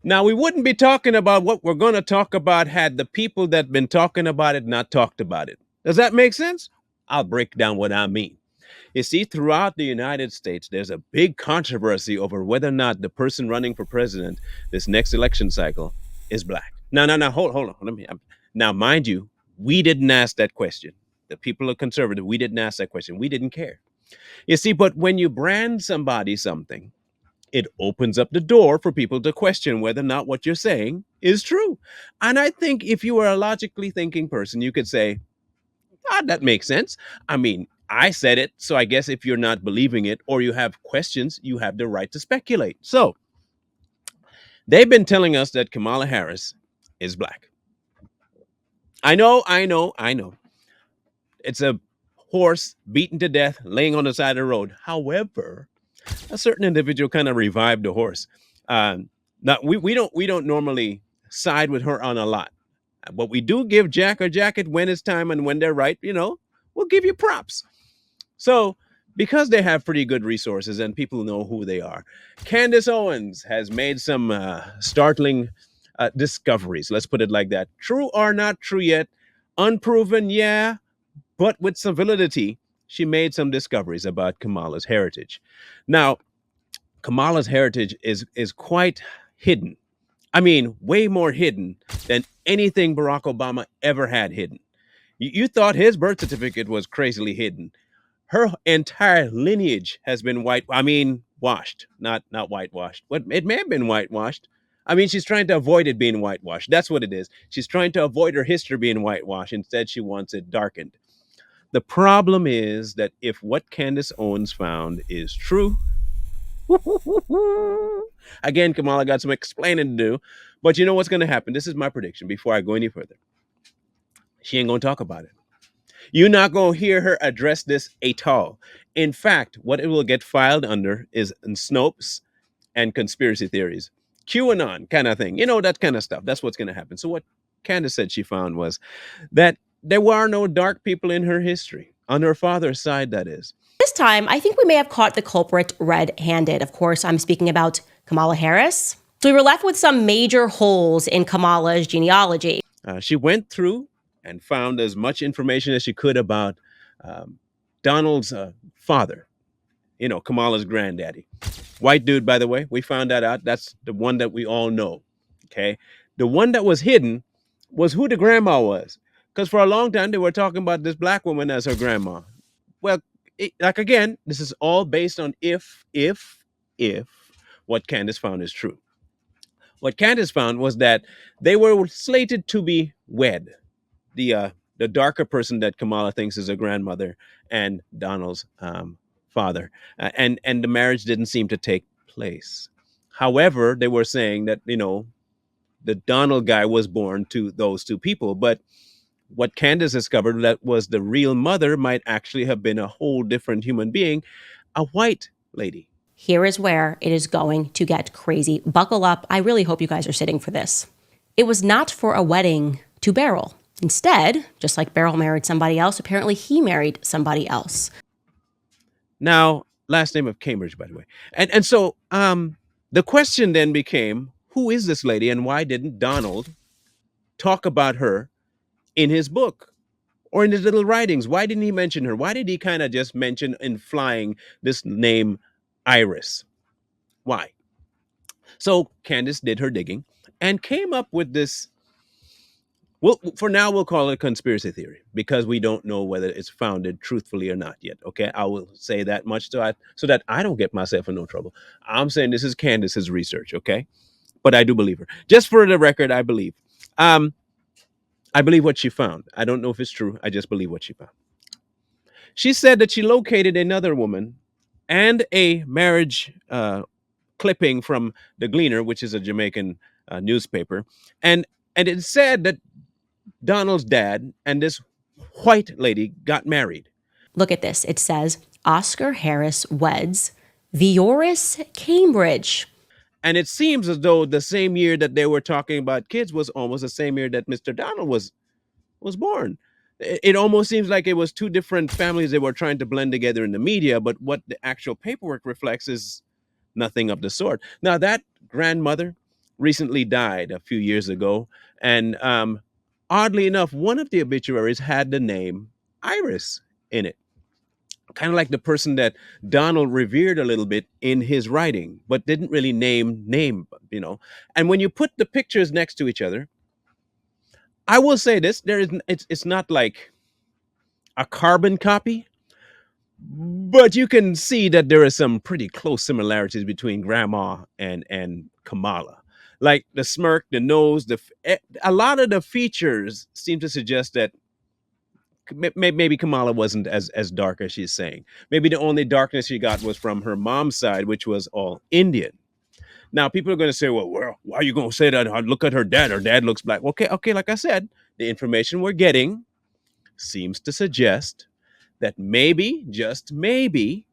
Now, we wouldn't be talking about what we're going to talk about had the people that been talking about it not talked about it. Does that make sense? I'll break down what I mean. You see, throughout the United States, there's a big controversy over whether or not the person running for president this next election cycle is black. No, hold on. Now, mind you, we didn't ask that question. The people are conservative. We didn't ask that question. We didn't care. You see, but when you brand somebody something, it opens up the door for people to question whether or not what you're saying is true. And I think if you are a logically thinking person, you could say, that makes sense. I mean, I said it, so I guess if you're not believing it or you have questions, you have the right to speculate. So they've been telling us that Kamala Harris is black. I know. It's a horse beaten to death, laying on the side of the road. However, a certain individual kind of revived the horse. Now we don't normally side with her on a lot, but we do give Jack or Jacket when it's time and when they're right. We'll give you props. So, because they have pretty good resources and people know who they are, Candace Owens has made some startling discoveries. Let's put it like that. True or not true yet, unproven, yeah, but with some validity, she made some discoveries about Kamala's heritage. Now, Kamala's heritage is quite hidden. I mean, way more hidden than anything Barack Obama ever had hidden. You thought his birth certificate was crazily hidden. Her entire lineage has been washed, not whitewashed. But it may have been whitewashed. I mean, she's trying to avoid it being whitewashed. That's what it is. She's trying to avoid her history being whitewashed. Instead, she wants it darkened. The problem is that if what Candace Owens found is true, again, Kamala got some explaining to do. But you know what's going to happen? This is my prediction before I go any further. She ain't going to talk about it. You're not going to hear her address this at all. In fact, what it will get filed under is Snopes and conspiracy theories, QAnon kind of thing, that kind of stuff. That's what's going to happen. So what Candace said she found was that there were no dark people in her history, on her father's side, that is. This time, I think we may have caught the culprit red-handed. Of course, I'm speaking about Kamala Harris. So we were left with some major holes in Kamala's genealogy. She went through and found as much information as she could about Donald's father, Kamala's granddaddy. White dude, by the way. We found that out. That's the one that we all know. Okay. The one that was hidden was who the grandma was. Because for a long time, they were talking about this black woman as her grandma. Well, again, this is all based on if what Candace found is true. What Candace found was that they were slated to be wed. The darker person that Kamala thinks is a grandmother and Donald's father, and the marriage didn't seem to take place. However, they were saying that the Donald guy was born to those two people, but what Candace discovered that was the real mother might actually have been a whole different human being, a white lady. Here is where it is going to get crazy. Buckle up. I really hope you guys are sitting for this. It was not for a wedding to Beryl. Instead, just like Beryl married somebody else, apparently he married somebody else. Now, last name of Cambridge, by the way. And so the question then became, who is this lady and why didn't Donald talk about her in his book or in his little writings? Why didn't he mention her? Why did he kind of just mention in flying this name Iris? Why? So Candace did her digging and came up with this. Well, for now, we'll call it a conspiracy theory because we don't know whether it's founded truthfully or not yet. Okay, I will say that much so that I don't get myself in no trouble. I'm saying this is Candace's research, okay? But I do believe her. Just for the record, I believe. I believe what she found. I don't know if it's true. I just believe what she found. She said that she located another woman and a marriage clipping from the Gleaner, which is a Jamaican newspaper, and it said that Donald's dad and this white lady got married. Look at this. It says Oscar Harris weds Vioris Cambridge. And it seems as though the same year that they were talking about kids was almost the same year that Mr. Donald was born. It almost seems like it was two different families they were trying to blend together in the media, but what the actual paperwork reflects is nothing of the sort. Now, that grandmother recently died a few years ago. And oddly enough, one of the obituaries had the name Iris in it, kind of like the person that Donald revered a little bit in his writing, but didn't really name. And when you put the pictures next to each other, I will say this: it's not like a carbon copy, but you can see that there are some pretty close similarities between Grandma and Kamala. Like the smirk, the nose, a lot of the features seem to suggest that maybe Kamala wasn't as dark as she's saying. Maybe the only darkness she got was from her mom's side, which was all Indian. Now people are going to say, well, why are you going to say that? Look at her dad. Her dad looks black. Okay. Like I said, the information we're getting seems to suggest that maybe, just maybe,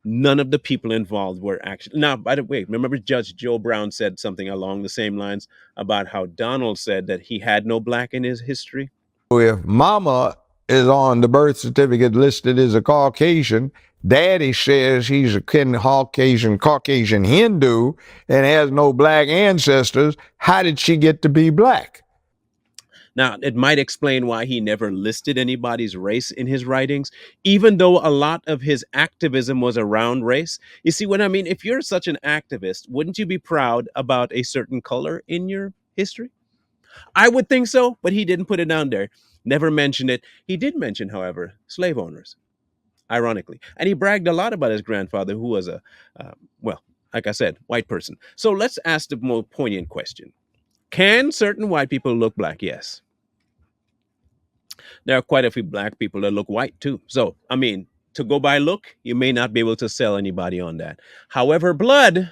none of the people involved were actually. Now, by the way, remember Judge Joe Brown said something along the same lines about how Donald said that he had no black in his history? If mama is on the birth certificate listed as a Caucasian, daddy says he's a Caucasian Hindu and has no black ancestors, how did she get to be black? Now, it might explain why he never listed anybody's race in his writings, even though a lot of his activism was around race. You see what I mean? If you're such an activist, wouldn't you be proud about a certain color in your history? I would think so, but he didn't put it down there. Never mentioned it. He did mention, however, slave owners, ironically. And he bragged a lot about his grandfather, who was well, like I said, white person. So let's ask the more poignant question. Can certain white people look black? Yes. There are quite a few black people that look white too. So, I mean, to go by look, you may not be able to sell anybody on that. However, blood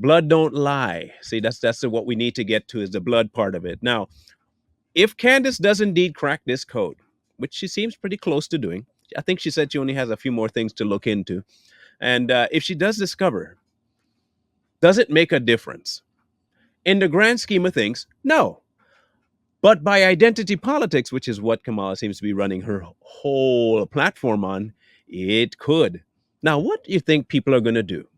don't lie. See, that's what we need to get to, is the blood part of it. Now, if Candace does indeed crack this code, which she seems pretty close to doing, I think she said she only has a few more things to look into. And if she does discover, does it make a difference? In the grand scheme of things, no. But by identity politics, which is what Kamala seems to be running her whole platform on, it could. Now, what do you think people are going to do?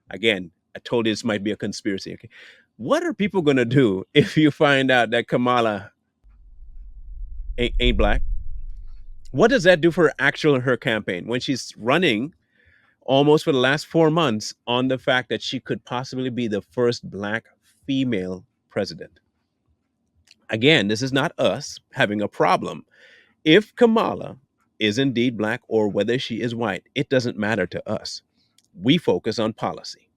Again, I told you this might be a conspiracy. Okay, what are people going to do if you find out that Kamala ain't black? What does that do for her campaign when she's running almost for the last 4 months on the fact that she could possibly be the first black female president? Again, this is not us having a problem. If Kamala is indeed black or whether she is white, it doesn't matter to us. We focus on policy.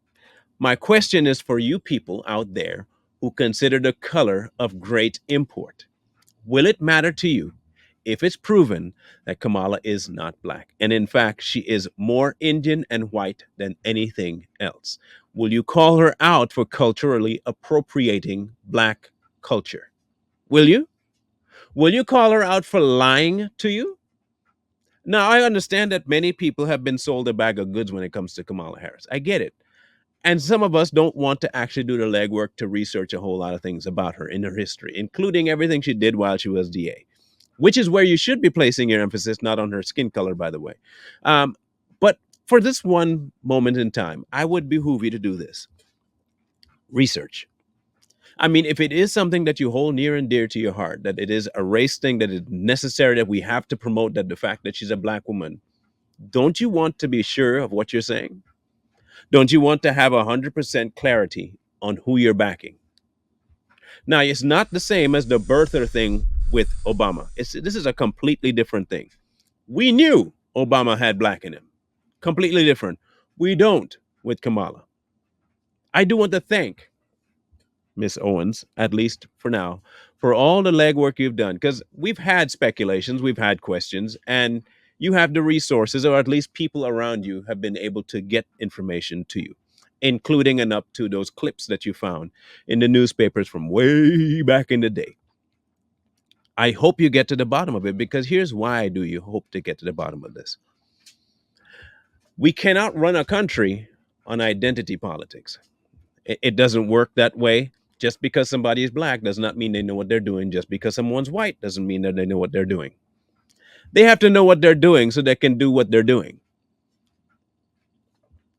My question is for you people out there who consider the color of great import. Will it matter to you if it's proven that Kamala is not black? And in fact, she is more Indian and white than anything else. Will you call her out for culturally appropriating black culture? Will you? Will you call her out for lying to you? Now, I understand that many people have been sold a bag of goods when it comes to Kamala Harris. I get it. And some of us don't want to actually do the legwork to research a whole lot of things about her in her history, including everything she did while she was DA, which is where you should be placing your emphasis, not on her skin color, by the way. But for this one moment in time, I would behoove you to do this research. I mean, if it is something that you hold near and dear to your heart, that it is a race thing, that is necessary, that we have to promote, that the fact that she's a black woman, don't you want to be sure of what you're saying? Don't you want to have 100% clarity on who you're backing? Now, it's not the same as the birther thing with Obama. This is a completely different thing. We knew Obama had black in him. Completely different. We don't with Kamala. I do want to thank Miss Owens, at least for now, for all the legwork you've done, because we've had speculations, we've had questions, and you have the resources, or at least people around you have been able to get information to you, including and up to those clips that you found in the newspapers from way back in the day. I hope you get to the bottom of it, because here's why do you hope to get to the bottom of this. We cannot run a country on identity politics. It doesn't work that way. Just because somebody is black does not mean they know what they're doing. Just because someone's white doesn't mean that they know what they're doing. They have to know what they're doing so they can do what they're doing.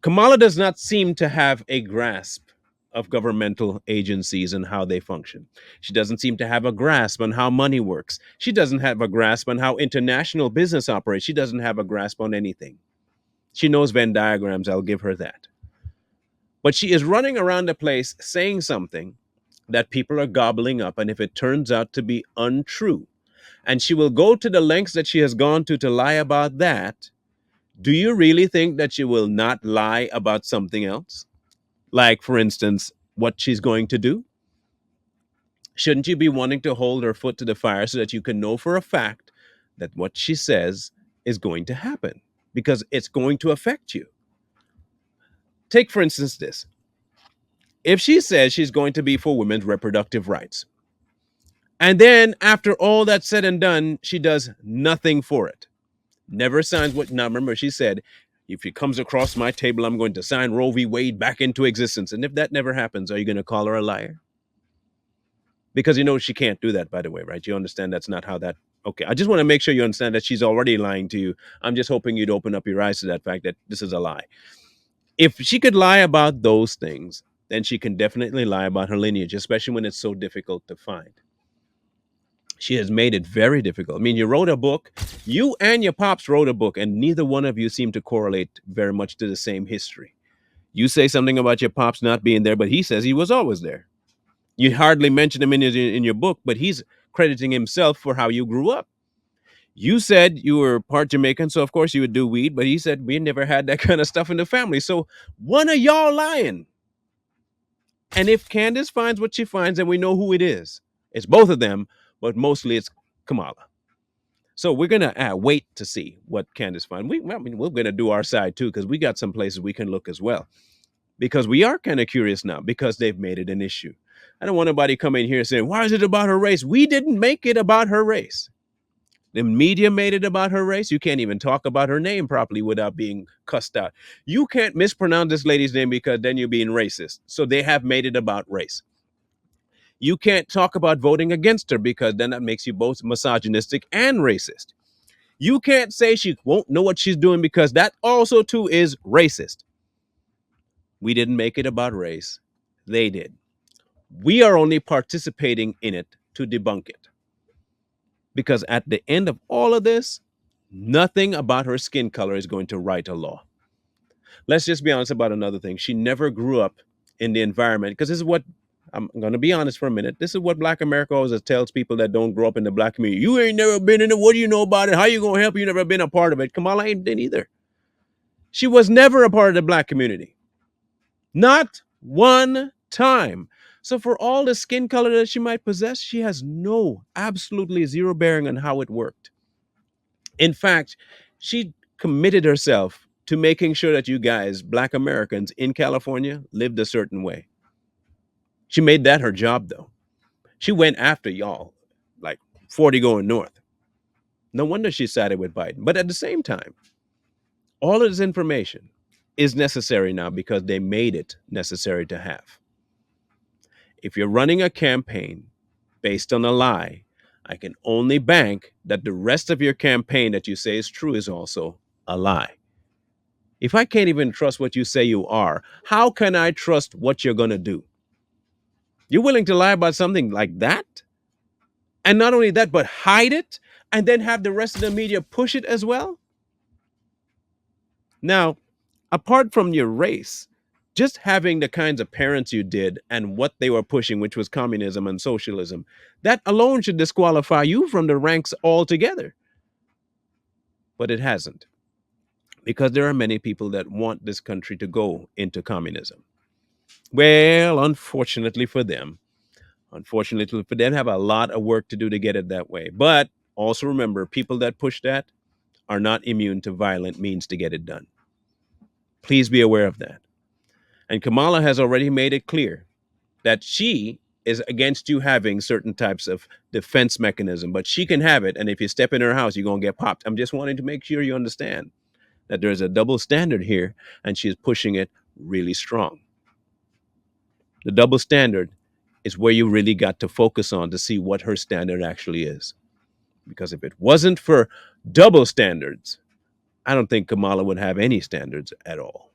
Kamala does not seem to have a grasp of governmental agencies and how they function. She doesn't seem to have a grasp on how money works. She doesn't have a grasp on how international business operates. She doesn't have a grasp on anything. She knows Venn diagrams, I'll give her that. But she is running around the place saying something that people are gobbling up. And if it turns out to be untrue, and she will go to the lengths that she has gone to lie about that, do you really think that she will not lie about something else? Like, for instance, what she's going to do? Shouldn't you be wanting to hold her foot to the fire so that you can know for a fact that what she says is going to happen? Because it's going to affect you. Take, for instance, this. If she says she's going to be for women's reproductive rights, and then after all that's said and done, she does nothing for it, never signs what, now remember, she said, if it comes across my table, I'm going to sign Roe v. Wade back into existence. And if that never happens, are you going to call her a liar? Because you know she can't do that, by the way, right? You understand that's not how that, okay. I just want to make sure you understand that she's already lying to you. I'm just hoping you'd open up your eyes to that fact that this is a lie. If she could lie about those things, then she can definitely lie about her lineage, especially when it's so difficult to find. She has made it very difficult. I mean, you wrote a book, you and your pops wrote a book, and neither one of you seem to correlate very much to the same history. You say something about your pops not being there, but he says he was always there. You hardly mention him in your book, but he's crediting himself for how you grew up. You said you were part Jamaican, so of course you would do weed, but he said we never had that kind of stuff in the family. So one of y'all lying. And if Candace finds what she finds, then we know who it is. It's both of them, but mostly it's Kamala. So we're going to wait to see what Candace finds. We're going to do our side too, because we got some places we can look as well. Because we are kind of curious now, because they've made it an issue. I don't want nobody coming here saying, why is it about her race? We didn't make it about her race. The media made it about her race. You can't even talk about her name properly without being cussed out. You can't mispronounce this lady's name because then you're being racist. So they have made it about race. You can't talk about voting against her because then that makes you both misogynistic and racist. You can't say she won't know what she's doing because that also too is racist. We didn't make it about race. They did. We are only participating in it to debunk it. Because at the end of all of this, nothing about her skin color is going to right a law. Let's just be honest about another thing. She never grew up in the environment, because this is what, I'm going to be honest for a minute. This is what Black America always tells people that don't grow up in the Black community. You ain't never been in it. What do you know about it? How you going to help? You never been a part of it. Kamala ain't been either. She was never a part of the Black community. Not one time. So for all the skin color that she might possess, she has absolutely zero bearing on how it worked. In fact, she committed herself to making sure that you guys, Black Americans in California, lived a certain way. She made that her job, though. She went after y'all, like 40 going north. No wonder she sided with Biden. But at the same time, all of this information is necessary now because they made it necessary to have. If you're running a campaign based on a lie, I can only bank that the rest of your campaign that you say is true is also a lie. If I can't even trust what you say you are, how can I trust what you're going to do? You're willing to lie about something like that? And not only that, but hide it and then have the rest of the media push it as well? Now, apart from your race, just having the kinds of parents you did and what they were pushing, which was communism and socialism, that alone should disqualify you from the ranks altogether. But it hasn't, because there are many people that want this country to go into communism. Well, unfortunately for them, have a lot of work to do to get it that way. But also remember, people that push that are not immune to violent means to get it done. Please be aware of that. And Kamala has already made it clear that she is against you having certain types of defense mechanism, but she can have it. And if you step in her house, you're going to get popped. I'm just wanting to make sure you understand that there's a double standard here, and she is pushing it really strong. The double standard is where you really got to focus on to see what her standard actually is. Because if it wasn't for double standards, I don't think Kamala would have any standards at all.